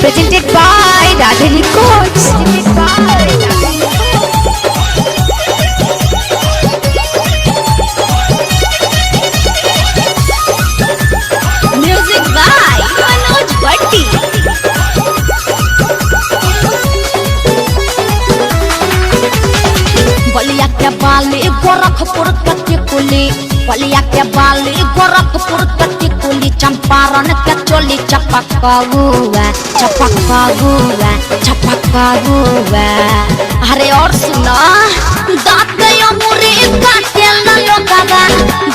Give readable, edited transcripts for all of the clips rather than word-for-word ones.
Presented by Radhini Coach. Music by Manoj Bhatti. बलिया के बाली गोरखपुर कच्ची कुली, बलिया के बाली गोरखपुर कच्ची कुली, चंपारण के चोली चपका हुआ अरे और सुना दाँत मुरी काटे ला लोगावा,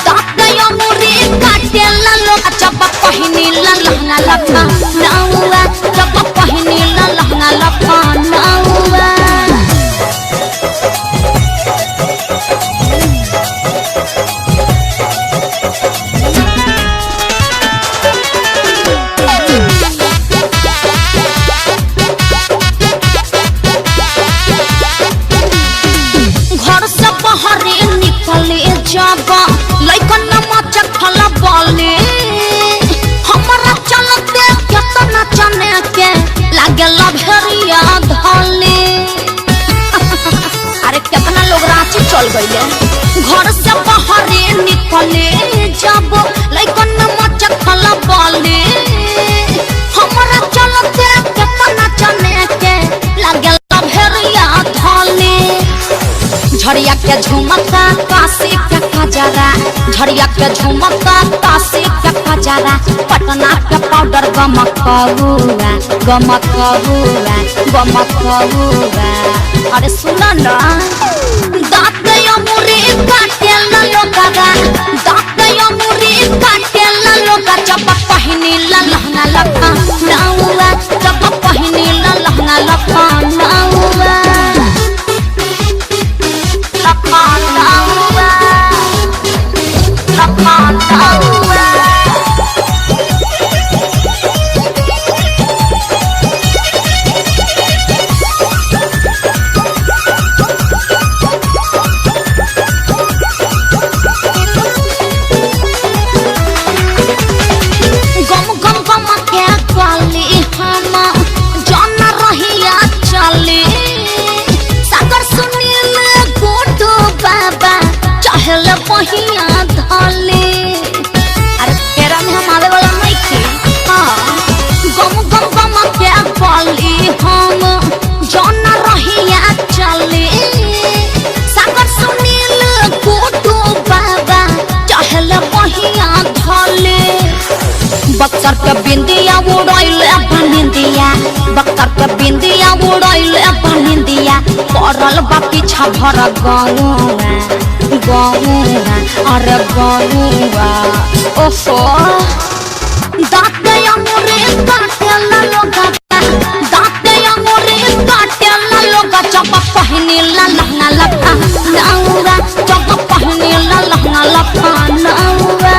दाँत मुरी काटे ला लोगा, जब पहिनी ला लहंगा लखा नाउआ, जब पहिनी ला लहंगा लखा नाउआ। घर से बाहर निकले जब लइकन नमच खला बोले, हमारा चलते केतना चने के लागे लभरिया धले। अरे कितना लोग रांची चल गइले। घर से बाहर निकले जब लइकन नमच खला बोले, हमारा चलते केतना चने के लागे लभरिया धले। झड़िया के झुमका काशी के खजरा, झड़िया के झुमका काशी के खजरा, पटना के पाउडर गमकहुआ। अरे सुना ना दाँत मुरी काटे ला लोगावा, दाँत मुरी काटे ला लोगा, जब पहिनी ला लहंगा लखा नाउआ, जब पहिनी ला लहंगा लखा नाउआ। पहिया धले अरे तेरा में हम आवे वाला नहीं थे। गम के बोली हम जौन रहिया चले, सागर सुनील गोटू बाबा चहल पहिया धले। बक्सर के बिंदिया उड़ैले बनिंदिया, बक्सर के बिंदिया उड़ैले बनिंदिया, पड़ल बाकी छभर गौआ अरे गौआ। ओफो दाँत मुरी काटे ला लोगा, दाँत मुरी काटे ला लोगा, जब पहिनी ला लहंगा लखा नाउआ, जब पहिनी ला लहंगा लखा नाउआ।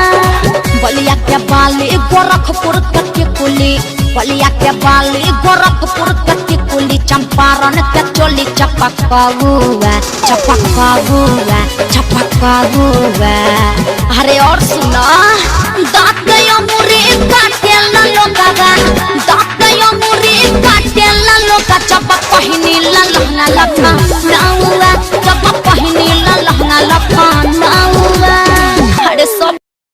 बलिया के बाली गोरखपुर कच्ची कुली, बलिया के बाली गोरखपुर कच्ची कुली, चंपारण के चोली चपका हुआ। अरे और सुना दाँत मुरी काटे ला लोगावा, दाँत मुरी काटे ला लोगा, जब पहिनी ला लहंगा लखा नाउआ, जब पहिनी ला लहंगा लखा